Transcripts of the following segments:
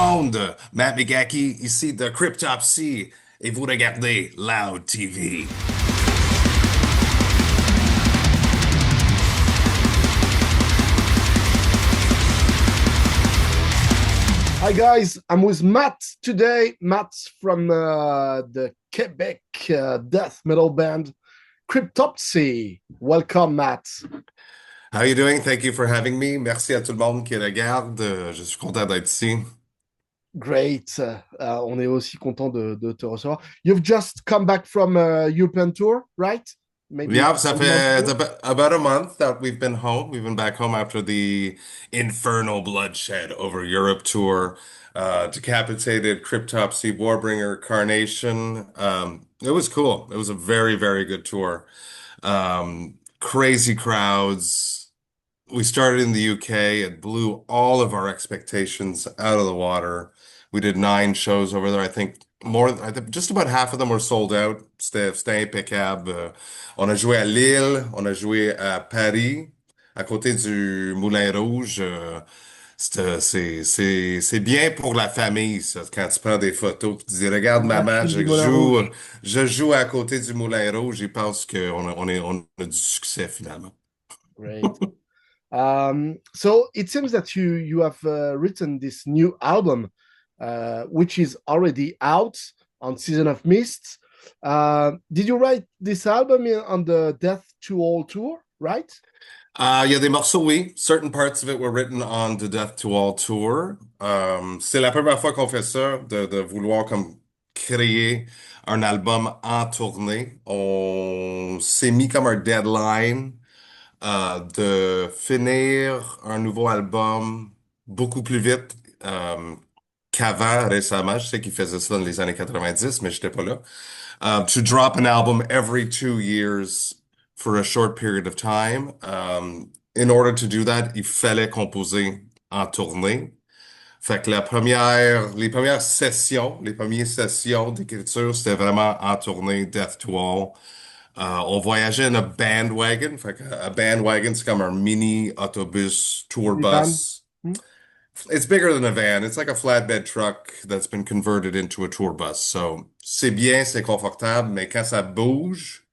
monde, Matt McGachy, ici de Cryptopsy, et vous regardez Loud TV. Hi guys, I'm with Matt today. Matt's from the Quebec death metal band Cryptopsy. Welcome, Matt. How are you doing? Thank you for having me. Merci à tout le monde qui regarde. Je suis content d'être ici. Great. On est aussi content de te recevoir. You've just come back from a European tour, right? Maybe Yeah, ça a month fait ago. about a month that we've been home. We've been back home after the infernal bloodshed over Europe tour. Decapitated, Cryptopsy, Warbringer, Carnation. It was cool. It was a very, very good tour. Crazy crowds. We started in the UK. It blew all of our expectations out of the water. We did 9 shows over there. I think I think just about half of them were sold out. C'était impeccable. On a joué à Lille, on a joué à Paris, à côté du Moulin Rouge. C'est bien pour la famille, ça, quand tu prends des photos, tu dis, regarde maman, L'image du Moulin Rouge. je joue à côté du Moulin Rouge, ils pensent on a du succès finalement. Great. So it seems that you have written this new album, which is already out on Season of Mist. Did you write this album on the Death to All tour, right? Il y a des morceaux, oui. Certain parts of it were written on the Death to All tour. C'est la première fois qu'on fait ça, de vouloir comme créer un album en tournée. On s'est mis comme un deadline de finir un nouveau album beaucoup plus vite qu'avant récemment. Je sais qu'ils faisaient ça dans les années 90, mais j'étais pas là. To drop an album every 2 years for a short period of time. In order to do that, il fallait composer en tournée. Fait que les premières sessions, les premières sessions d'écriture, c'était vraiment en tournée, Death to All. On voyageait in a bandwagon. Fait que a bandwagon, c'est comme un mini autobus tour Minivan. bus. It's bigger than a van. It's like a flatbed truck that's been converted into a tour bus. So, c'est bien, c'est confortable, mais quand ça bouge.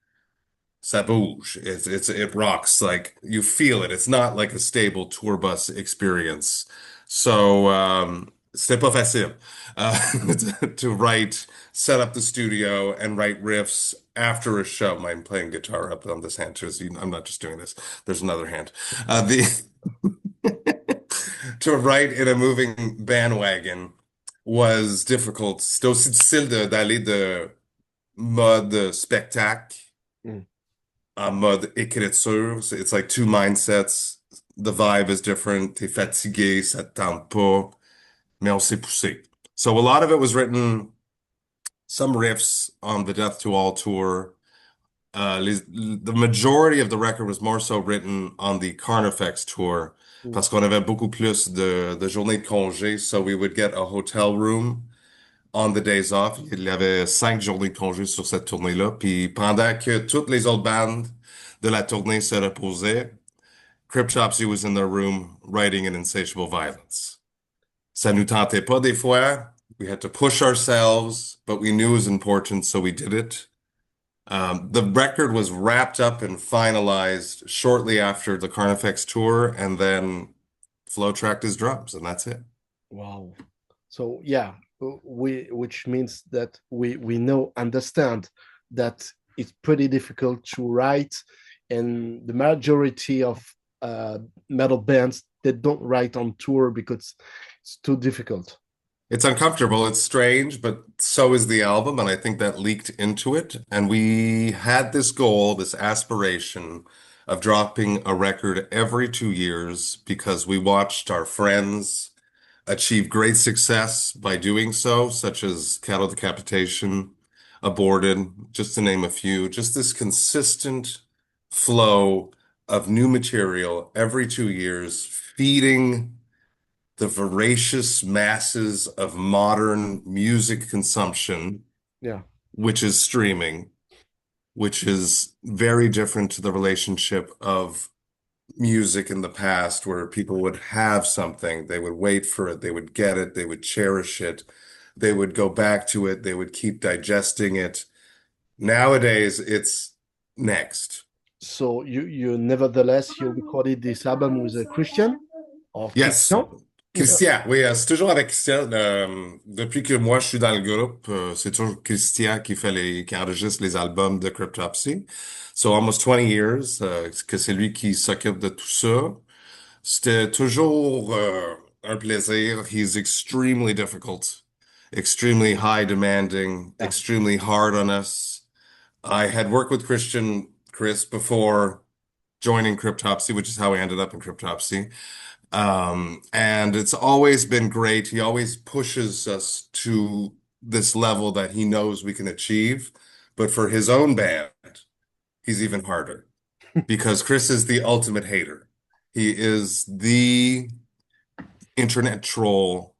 It rocks. Like you feel it. It's not like a stable tour bus experience. So, c'était pas facile uh, to write, set up the studio, and write riffs after a show. I'm playing guitar up on this hand too. So I'm not just doing this. There's another hand. The to write in a moving bandwagon was difficult. C'est aussi difficile d'aller de mode spectacle Mm. en mode écriture. It's like two mindsets. The vibe is different. T'es fatigué, ça te tente pas, mais on s'est poussé. So a lot of it was written, some riffs on the Death to All tour. The majority of the record was more so written on the Carnifex tour Mm. parce qu'on avait beaucoup plus de journées de congé. So we would get a hotel room on the days off. Il y avait 5 journées de congé sur cette tournée-là. Puis pendant que toutes les autres bandes de la tournée se reposaient, Cryptopsy was in their room writing An Insatiable Violence. Ça nous tentait pas des fois. We had to push ourselves, but we knew it was important, so we did it. The record was wrapped up and finalized shortly after the Carnifex tour, and then Flo tracked his drums, and that's it. Wow. So yeah, which means that we know understand that it's pretty difficult to write, and the majority of metal bands they don't write on tour because it's too difficult. It's uncomfortable, it's strange, but so is the album, and I think that leaked into it. And we had this goal, this aspiration of dropping a record every 2 years because we watched our friends achieve great success by doing so, such as Cattle Decapitation, Aborted, just to name a few. Just this consistent flow of new material every 2 years, feeding the voracious masses of modern music consumption, Yeah. which is streaming, which is very different to the relationship of music in the past where people would have something, they would wait for it, they would get it, they would cherish it, they would go back to it, they would keep digesting it. Nowadays, it's next. So you nevertheless you recorded this album with a Christian or Yes. Christian? Yeah. Christian, oui, c'est toujours avec Christian. Depuis que moi je suis dans le groupe, c'est toujours Christian qui enregistre les albums de Cryptopsy. So almost 20 years, que c'est lui qui s'occupe de tout ça. C'était toujours un plaisir. He's extremely difficult, extremely high demanding, Yeah. extremely hard on us. I had worked with Chris before joining Cryptopsy, which is how I ended up in Cryptopsy. And it's always been great. He always pushes us to this level that he knows we can achieve. But for his own band, he's even harder because Chris is the ultimate hater. He is the internet troll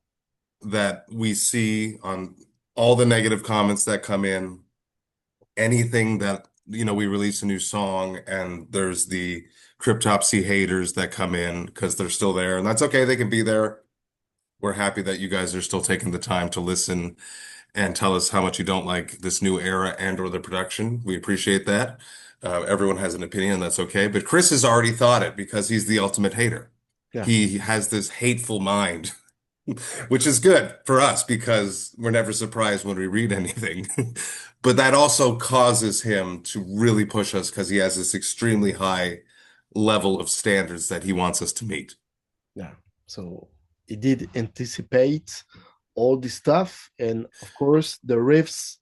that we see on all the negative comments that come in, anything that, we release a new song and there's the Cryptopsy haters that come in because they're still there, and that's okay. They can be there. We're happy that you guys are still taking the time to listen and tell us how much you don't like this new era and or the production. We appreciate that. Everyone has an opinion, that's okay. But Chris has already thought it because he's the ultimate hater. Yeah. He has this hateful mind, which is good for us because we're never surprised when we read anything. But that also causes him to really push us because he has this extremely high level of standards that he wants us to meet. Yeah. So he did anticipate all this stuff, and of course the riffs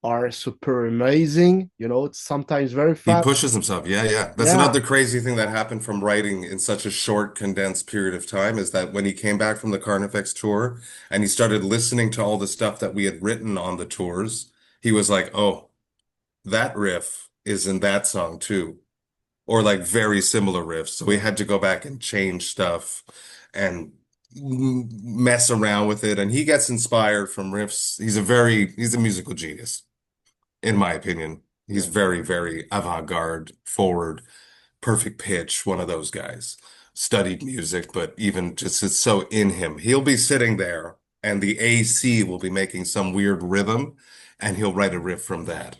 are super amazing. It's sometimes very He fast. pushes himself. Yeah, yeah. That's Yeah. another crazy thing that happened from writing in such a short, condensed period of time is that when he came back from the Carnifex tour and he started listening to all the stuff that we had written on the tours, he was like, oh, that riff is in that song too. Or like very similar riffs. So we had to go back and change stuff and mess around with it. And he gets inspired from riffs. He's a musical genius, in my opinion. He's Yeah. very, very avant-garde, forward, perfect pitch, one of those guys. Studied music, but even just it's so in him. He'll be sitting there and the AC will be making some weird rhythm and he'll write a riff from that.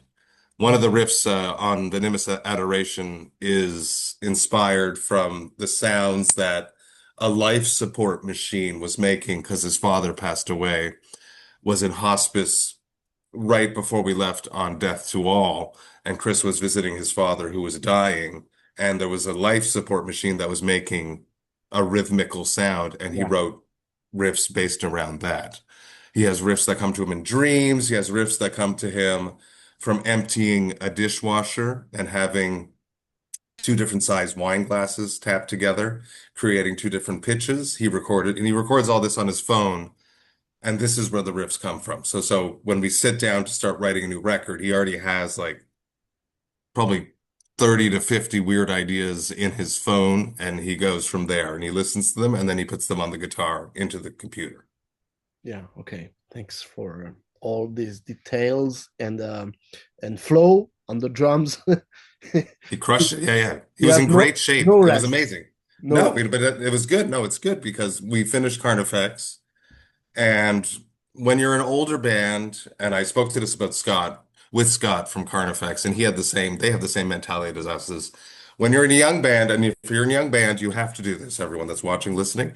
One of the riffs on the Nimbus Adoration is inspired from the sounds that a life support machine was making because his father passed away, was in hospice right before we left on Death to All, and Chris was visiting his father who was dying, and there was a life support machine that was making a rhythmical sound, and he Yeah. wrote riffs based around that. He has riffs that come to him in dreams. He has riffs that come to him from emptying a dishwasher and having two different sized wine glasses tapped together, creating two different pitches. And he records all this on his phone. And this is where the riffs come from. So when we sit down to start writing a new record, he already has like probably 30 to 50 weird ideas in his phone, and he goes from there and he listens to them and then he puts them on the guitar into the computer. Yeah. Okay. Thanks for all these details and flow on the drums. He crushed it. Yeah, yeah. He You was have in great shape. no It was rest. amazing. No. No, but it was good. No, it's good because we finished Carnifex. And when you're an older band, and I spoke to this about with Scott from Carnifex, and they have the same mentality as us, is when you're in a young band, and if you're in a young band, you have to do this, everyone that's watching, listening.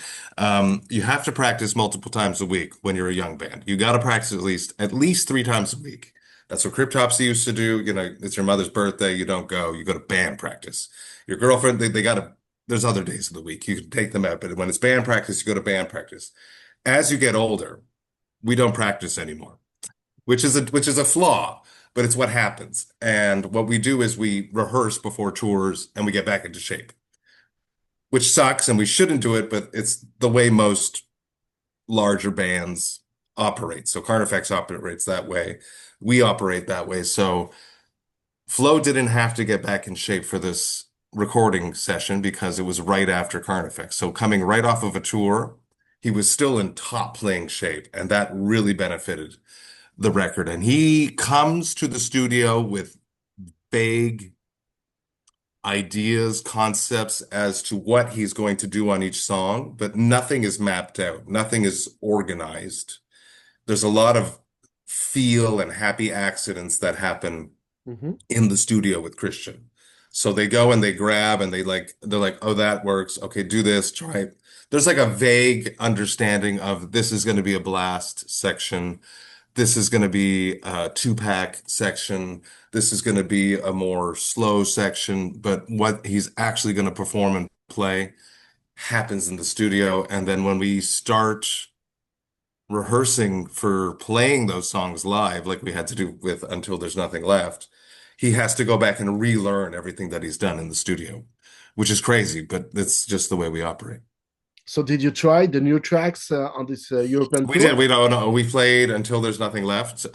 You have to practice multiple times a week when you're a young band. You got to practice at least 3 times a week. That's what Cryptopsy used to do. It's your mother's birthday, you don't go, you go to band practice. Your girlfriend, there's other days of the week. You can take them out, but when it's band practice, you go to band practice. As you get older, we don't practice anymore, which is a flaw, but it's what happens. And what we do is we rehearse before tours and we get back into shape, which sucks and we shouldn't do it, but it's the way most larger bands operate. So Carnifex operates that way. We operate that way. So Flo didn't have to get back in shape for this recording session because it was right after Carnifex. So coming right off of a tour, he was still in top playing shape, and that really benefited the record. And he comes to the studio with vague ideas, concepts as to what he's going to do on each song, but nothing is mapped out. Nothing is organized. There's a lot of feel and happy accidents that happen Mm-hmm. in the studio with Christian. So they go and they grab and they're like, oh, that works. Okay, do this, try it. There's like a vague understanding of this is going to be a blast section. This is going to be a two-pack section. This is going to be a more slow section. But what he's actually going to perform and play happens in the studio. And then when we start rehearsing for playing those songs live, like we had to do with Until There's Nothing Left, he has to go back and relearn everything that he's done in the studio, which is crazy, but it's just the way we operate. So did you try the new tracks on this European We tour? did. We don't know. We played Until There's Nothing Left.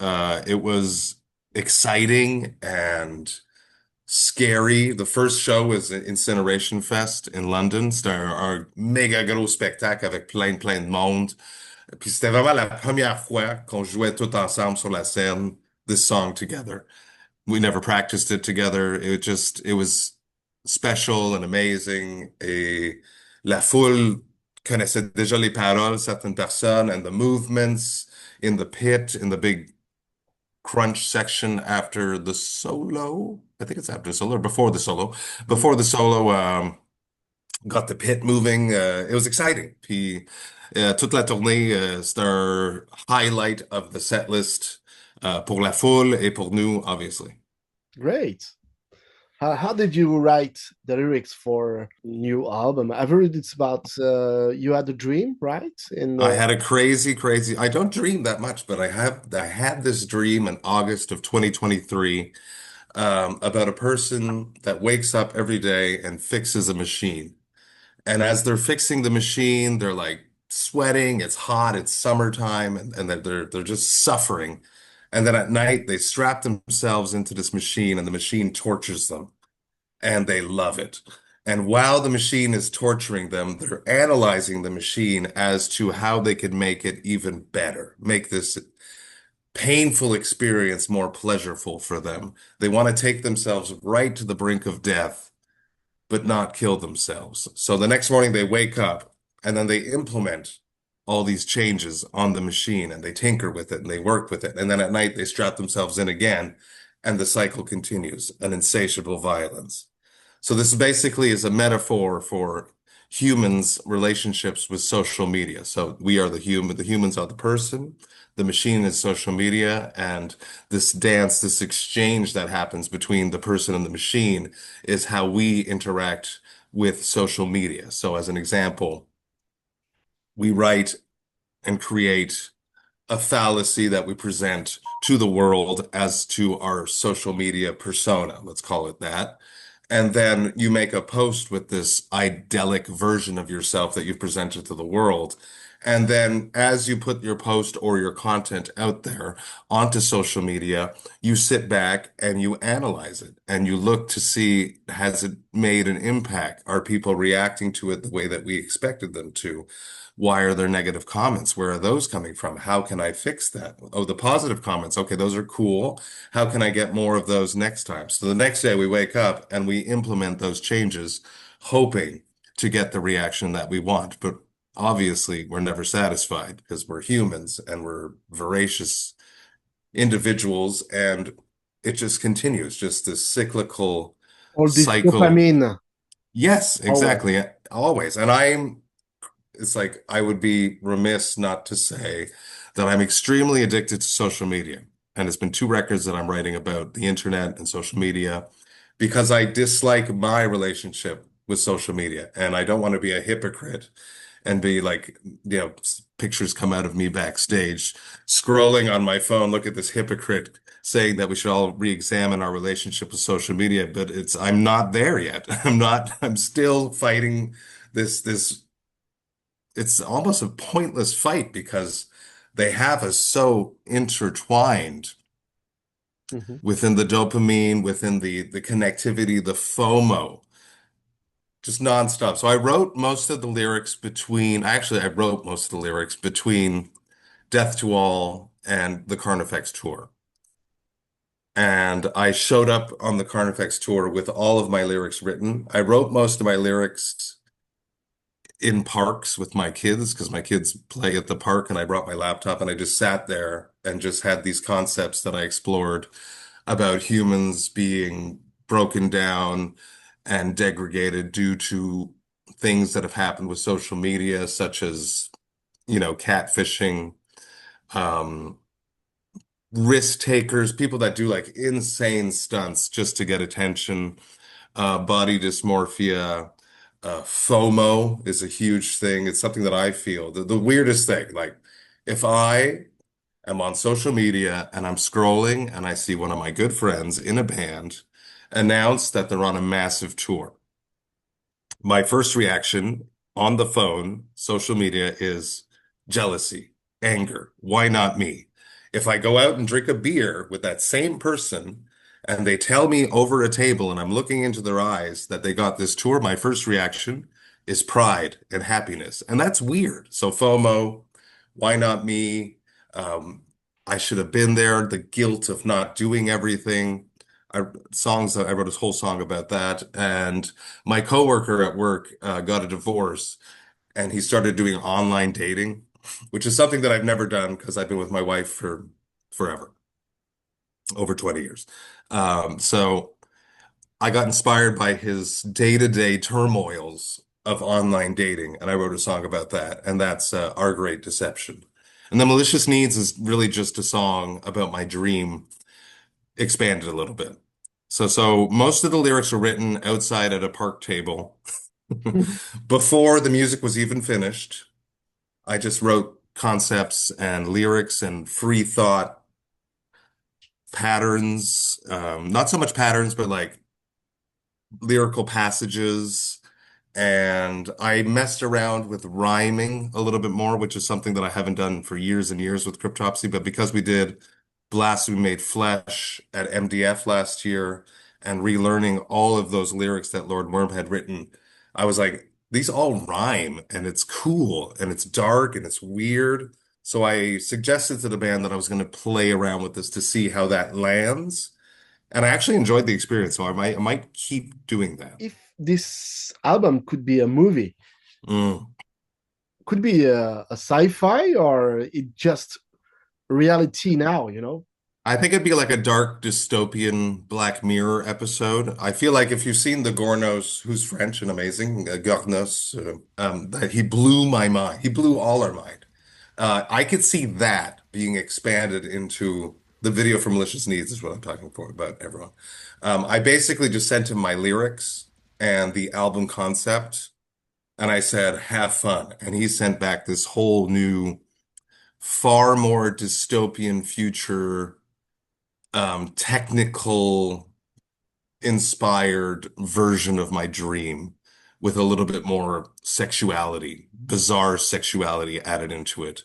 It was exciting and scary. The first show was Incineration Fest in London. C'était un méga gros spectacle avec plein de monde. Puis c'était vraiment la première fois qu'on jouait tout ensemble sur la scène, this song together. We never practiced it together. It was special and amazing. Et la foule connaissait déjà les paroles, certaines personnes, and the movements in the pit, in the big crunch section after the solo. I think it's after the solo or before the solo. Mhm. Before the solo, got the pit moving. It was exciting. Puis toute la tournée, c'est un highlight of the set list pour la foule et pour nous, obviously. Great. How did you write the lyrics for new album? I've heard it's about you had a dream, right? In I had a crazy. I don't dream that much, but I had this dream in August of 2023 about a person that wakes up every day and fixes a machine. And as they're fixing the machine, they're like sweating, it's hot, it's summertime, and they're just suffering. And then at night they strap themselves into this machine and the machine tortures them and they love it. And while the machine is torturing them, they're analyzing the machine as to how they could make it even better, make this painful experience more pleasurable for them. They want to take themselves right to the brink of death but not kill themselves. So the next morning they wake up and then they implement all these changes on the machine and they tinker with it and they work with it. And then at night they strap themselves in again and the cycle continues, an insatiable violence. So this basically is a metaphor for humans' relationships with social media. So we are the humans are the person, the machine is social media, and this dance, this exchange that happens between the person and the machine is how we interact with social media. So as an example, we write and create a fallacy that we present to the world as to our social media persona, let's call it that. And then you make a post with this idyllic version of yourself that you've presented to the world. And then as you put your post or your content out there onto social media, you sit back and you analyze it and you look to see, has it made an impact? Are people reacting to it the way that we expected them to? Why are there negative comments? Where are those coming from? How can I fix that? Oh, the positive comments. Okay, those are cool. How can I get more of those next time? So the next day we wake up and we implement those changes, hoping to get the reaction that we want. But obviously, we're never satisfied because we're humans and we're voracious individuals, and it just continues, just this cyclical all this cycle. dopamine. Yes, Always. exactly. Always. And it's like I would be remiss not to say that I'm extremely addicted to social media. And it's been two records that I'm writing about the internet and social media because I dislike my relationship with social media. And I don't want to be a hypocrite and be like, pictures come out of me backstage scrolling on my phone. Look at this hypocrite saying that we should all re-examine our relationship with social media, but I'm not there yet. I'm still fighting this it's almost a pointless fight because they have us so intertwined Mhm. within the dopamine, within the connectivity, the FOMO, just nonstop. So I wrote most of the lyrics between Death to All and the Carnifex tour. And I showed up on the Carnifex tour with all of my lyrics written. I wrote most of my lyrics in parks with my kids because my kids play at the park, and I brought my laptop and I just sat there and just had these concepts that I explored about humans being broken down and degraded due to things that have happened with social media, such as, catfishing, um, risk takers, people that do like insane stunts just to get attention, body dysmorphia, FOMO is a huge thing. It's something that I feel the weirdest thing. Like if I am on social media and I'm scrolling and I see one of my good friends in a band announce that they're on a massive tour, my first reaction on the phone, social media, is jealousy, anger. Why not me? If I go out and drink a beer with that same person and they tell me over a table and I'm looking into their eyes that they got this tour, my first reaction is pride and happiness. And that's weird. So FOMO, why not me? Um, I should have been there. The guilt of not doing everything. I I wrote a whole song about that. And my coworker at work got a divorce and he started doing online dating, which is something that I've never done because I've been with my wife for forever, over 20 years. So I got inspired by his day-to-day turmoils of online dating, and I wrote a song about that, and that's Our Great Deception. And then Malicious Needs is really just a song about my dream expanded a little bit. So most of the lyrics were written outside at a park table before the music was even finished. I just wrote concepts and lyrics and free thought patterns, not so much patterns, but like lyrical passages. And I messed around with rhyming a little bit more, which is something that I haven't done for years and years with Cryptopsy. But because we did Blasphemy Made Flesh at MDF last year and relearning all of those lyrics that Lord Worm had written, I was like, these all rhyme and it's cool and it's dark and it's weird. So I suggested to the band that I was going to play around with this to see how that lands. And I actually enjoyed the experience, so I might keep doing that. If this album could be a movie, Mm. could be a sci-fi or it just reality now, you know? I think it'd be like a dark dystopian Black Mirror episode. I feel like if you've seen the Gornos, who's French and amazing, Gornos, that he blew my mind. He blew all our mind. I could see that being expanded into the video for Malicious Needs is what I'm talking for about everyone. I basically just sent him my lyrics and the album concept, and I said, "Have fun." And he sent back this whole new, far more dystopian future technical inspired version of my dream with a little bit more sexuality, bizarre sexuality added into it.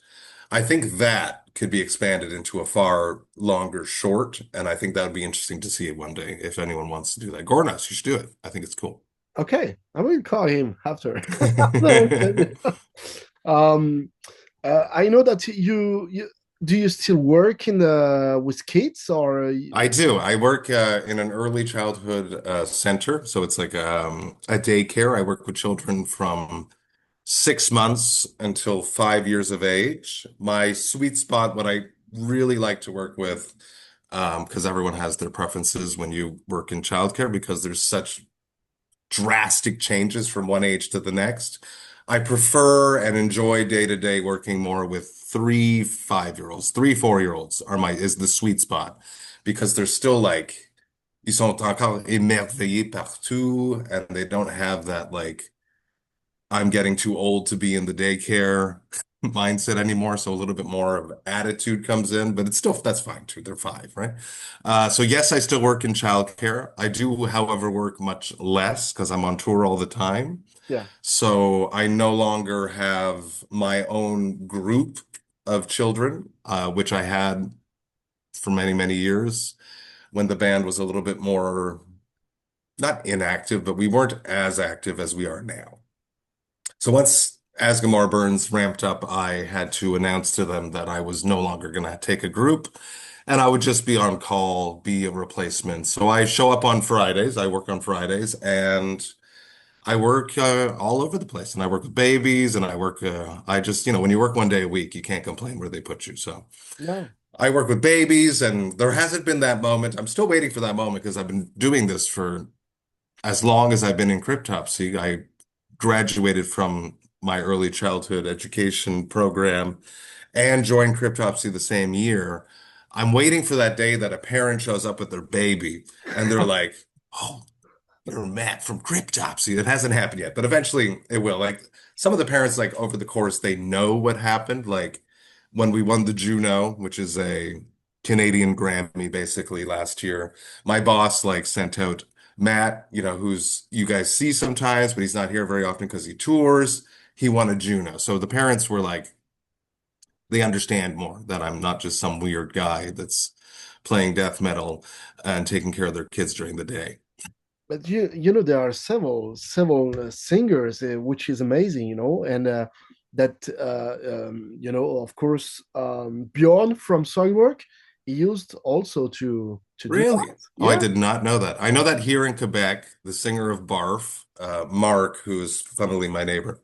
I think that could be expanded into a far longer short, and I think that would be interesting to see it one day if anyone wants to do that. Gornas, you should do it. I think it's cool. Okay, I will call him after. No, um, I know that you do you still work in the with kids or I do. I work in an early childhood center, so it's like a daycare. I work with children from 6 months until 5 years of age. My sweet spot, what I really like to work with, because everyone has their preferences when you work in childcare, because there's such drastic changes from one age to the next. I prefer and enjoy day to day working more with 3 5-year-olds. 3 4-year-olds is the sweet spot because they're still like, ils sont encore émerveillés partout, and they don't have that like I'm getting too old to be in the daycare mindset anymore. So a little bit more of attitude comes in, but it's still, that's fine too. They're 5, right? So yes, I still work in childcare. I do, however, work much less because I'm on tour all the time. yeah. So I no longer have my own group of children, which I had for many, many years when the band was a little bit more, not inactive, but we weren't as active as we are now. So once Asgamar Burns ramped up, I had to announce to them that I was no longer going to take a group. and I would just be on call, be a replacement. So I show up on Fridays. I work on Fridays, and I work all over the place. And I work with babies, and I work. I just, when you work one day a week, you can't complain where they put you. So No. I work with babies, and there hasn't been that moment. I'm still waiting for that moment because I've been doing this for as long as I've been in cryptopsy. I graduated from my early childhood education program and joined cryptopsy the same year. I'm waiting for that day that a parent shows up with their baby and they're like, "Oh, you're Matt from cryptopsy." It hasn't happened yet, but eventually it will. Like some of the parents, like over the course, they know what happened. Like when we won the Juno, which is a Canadian Grammy basically last year, my boss like sent out Matt, who's you guys see sometimes, but he's not here very often because he tours. He won a Juno. So the parents were like, they understand more that I'm not just some weird guy that's playing death metal and taking care of their kids during the day. But you know there are several singers, which is amazing, and that of course, Bjorn from Soilwork, he used also to do Really? that. Oh, I Yeah, did not know that. I know that here in Quebec, the singer of Barf, Mark, who is funnily my neighbor,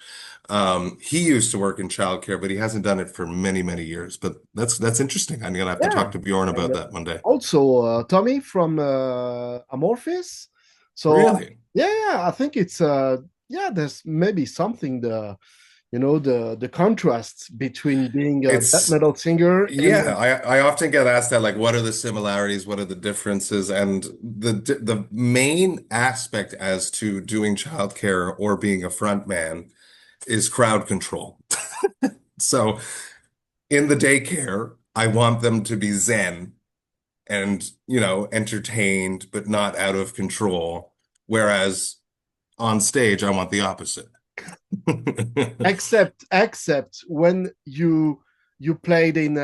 he used to work in childcare, but he hasn't done it for many, many years. But that's interesting. I'm gonna have to yeah, talk to Bjorn and about that one day. also Tommy from Amorphis. So Really? yeah, I think it's yeah, there's maybe something, the contrast between being a death It's metal singer and Yeah, I often get asked that, like, what are the similarities? What are the differences? And the main aspect as to doing childcare or being a front man is crowd control. So in the daycare, I want them to be zen and, entertained, but not out of control. Whereas on stage, I want the opposite. except when you played in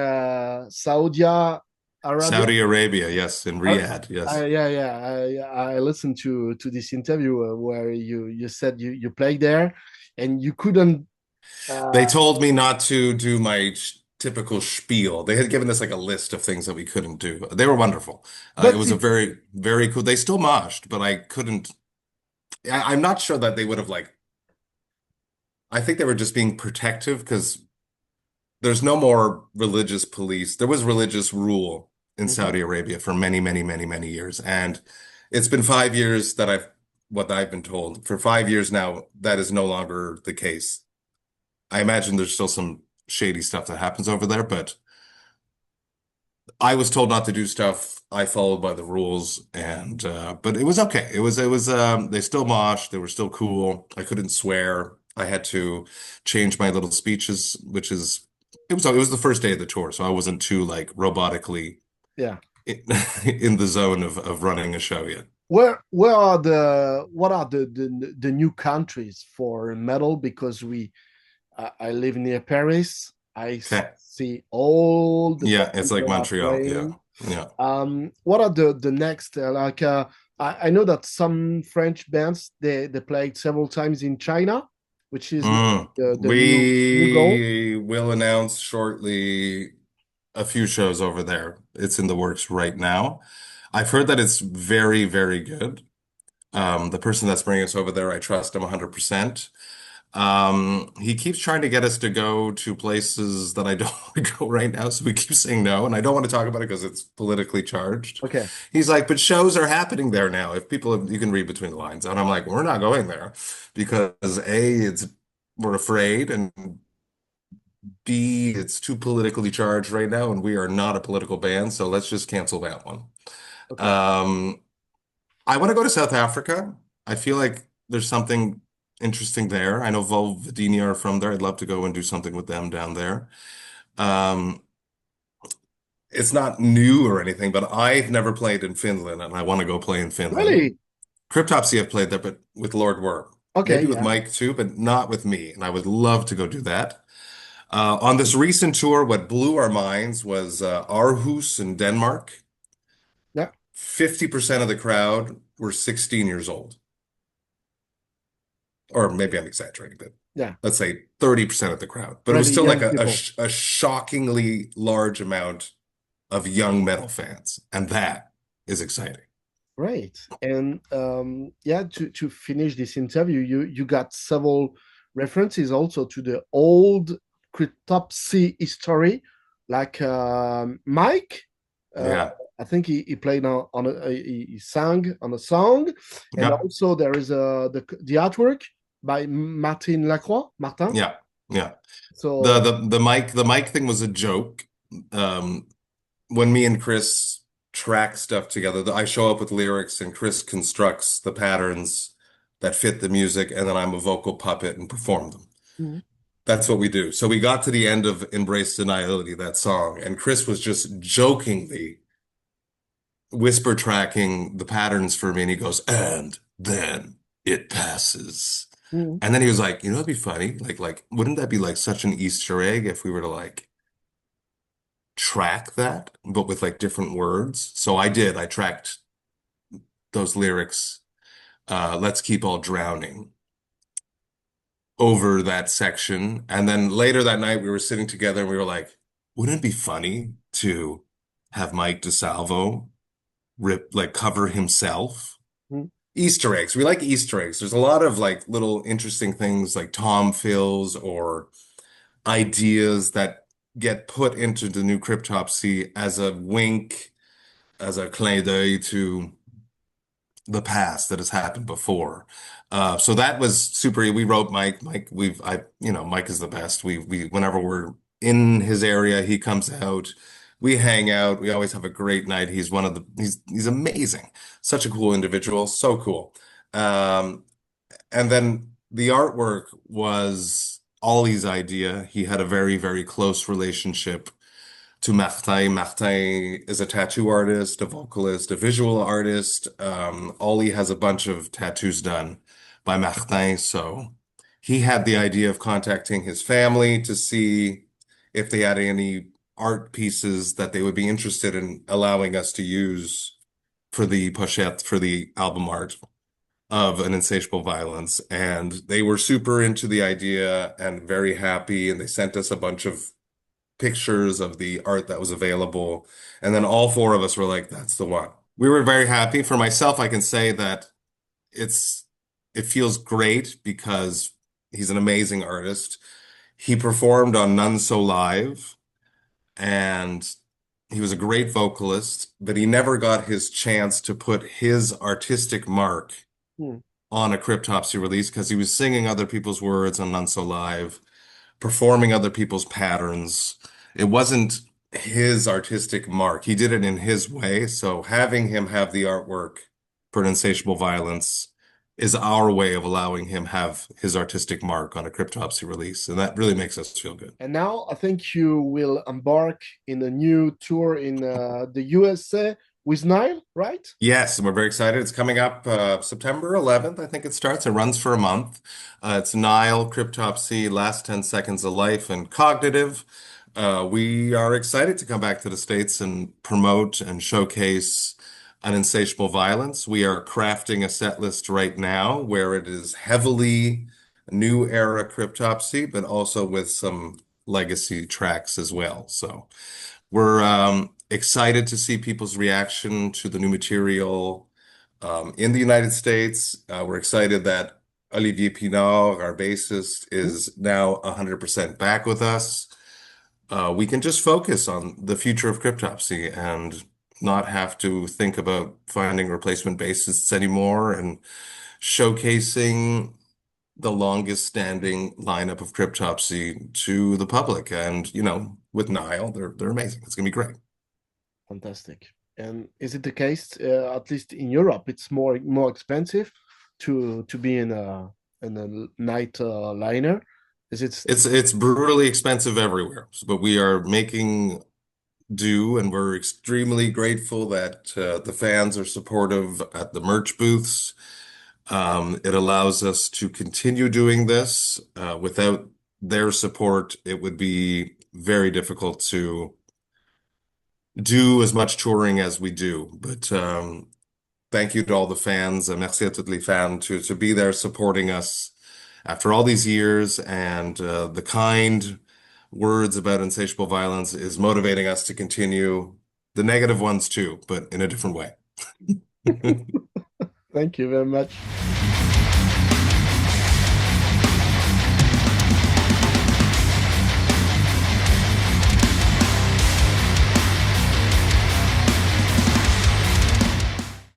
Saudi Arabia. Saudi Arabia, yes, in I, Riyadh, yes. I listened to this interview where you said you played there and you couldn't. They Uh, told me not to do my typical spiel. They had given us like a list of things that we couldn't do. They were wonderful. It but was a very, very cool. They still moshed, but I couldn't. I'm not sure that they would have like. I think they were just being protective because there's no more religious police. There was religious rule in Mhm. Saudi Arabia for many, many, many, many years, and it's been 5 years that what I've been told. For 5 years now, that is no longer the case. I imagine there's still some shady stuff that happens over there, but I was told not to do stuff. I followed by the rules, and but it was okay. It was they still moshed, they were still cool. I couldn't swear. I had to change my little speeches, which is it was the first day of the tour, so I wasn't too like robotically Yeah. in, in the zone of running a show yet. Where are the what are the new countries for metal? Because I live near Paris. I Okay. see all the Yeah, bands it's like that are Montreal. Yeah. playing. Yeah. What are the next? I know that some French bands they played several times in China, which is maybe Mm. the new goal. We will announce shortly a few shows over there. It's in the works right now. I've heard that it's very, very good. The person that's bringing us over there, I trust him 100%. He keeps trying to get us to go to places that I don't want to go right now, so we keep saying no, and I don't want to talk about it because it's politically charged. Okay, He's like, but shows are happening there now. If people, you can read between the lines, and I'm like, we're not going there because A, it's we're afraid, and B, it's too politically charged right now, and we are not a political band, so let's just cancel that one. okay. Um, I want to go to South Africa. I feel like there's something interesting there. I know Volvodini are from there. I'd love to go and do something with them down there. Um, it's not new or anything, but I've never played in Finland, and I want to go play in Finland. Really? Cryptopsy have played there, but with Lord Worm. Okay, Maybe with yeah, Mike too, but not with me. And I would love to go do that. On this recent tour, what blew our minds was Aarhus in Denmark. yeah. 50% of the crowd were 16 years old. Or maybe I'm exaggerating, but Yeah, let's say 30% of the crowd. But it was really still like young a people. shockingly large amount of young metal fans, and that is exciting. Great. And yeah, to finish this interview, you got several references also to the old Cryptopsy history, like Mike. Uh, Yeah. I think he played on he sang on a song, and Yep. also there is the artwork by Martin Lacroix. Martin. Yeah. Yeah. The So the the mic thing was a joke. Um, when me and Chris track stuff together, I show up with lyrics and Chris constructs the patterns that fit the music, and then I'm a vocal puppet and perform them. mhm. That's what we do. So we got to the end of Embrace Deniality, that song, and Chris was just jokingly whisper tracking the patterns for me, and he goes, and then it passes. Mhm. And then he was like, you know, it'd be funny. Wouldn't that be like such an Easter egg if we were to like track that, but with like different words? So I did. I tracked those lyrics, let's keep all drowning over that section. And then later that night, we were sitting together and we were like, wouldn't it be funny to have Mike DeSalvo cover himself? Mhm. Easter eggs. We like Easter eggs. There's a lot of like little interesting things like Tom fills or ideas that get put into the new Cryptopsy as a wink, as a clin d'œil to the past that has happened before. So that was super. We wrote Mike. Mike is the best. Whenever we're in his area, he comes out. We hang out. We always have a great night. He's amazing. Such a cool individual. So cool. Um, and then the artwork was Ollie's idea. He had a very, very close relationship to Martin. Martin is a tattoo artist, a vocalist, a visual artist. Ollie has a bunch of tattoos done by Martin. So he had the idea of contacting his family to see if they had any art pieces that they would be interested in allowing us to use for the pochette, for the album art of An Insatiable Violence. And they were super into the idea and very happy. And they sent us a bunch of pictures of the art that was available. And then all four of us were like, that's the one. We were very happy. For myself, I can say that it's it feels great because he's an amazing artist. He performed on None So Live and he was a great vocalist, but he never got his chance to put his artistic mark Mhm. on a Cryptopsy release because he was singing other people's words on None So Live, performing other people's patterns. It wasn't his artistic mark. He did it in his way. So having him have the artwork for An Insatiable Violence is our way of allowing him have his artistic mark on a Cryptopsy release. And that really makes us feel good. And now I think you will embark in a new tour in the USA with Nile, right? Yes, we're very excited. It's coming up September 11th, I think it starts. It runs for a month. It's Nile, Cryptopsy, Last 10 Seconds of Life, and Cognitive. We are excited to come back to the States and promote and showcase An Insatiable Violence. We are crafting a set list right now where it is heavily new era Cryptopsy, but also with some legacy tracks as well. So we're excited to see people's reaction to the new material in the United States. We're excited that Olivier Pinard, our bassist, is now 100% back with us. We can just focus on the future of Cryptopsy and not have to think about finding replacement bassists anymore and showcasing the longest standing lineup of Cryptopsy to the public. And, with Nile, they're amazing. It's gonna be great. Fantastic. And is it the case, at least in Europe, it's more expensive to be in a night liner? Is it? It's brutally expensive everywhere, but we are making do, and we're extremely grateful that the fans are supportive at the merch booths. It allows us to continue doing this. Without their support, it would be very difficult to do as much touring as we do. But thank you to all the fans, merci à tous les fans to be there supporting us after all these years, and the kind words about insatiable violence is motivating us to continue. the negative ones too, but in a different way. Thank you very much.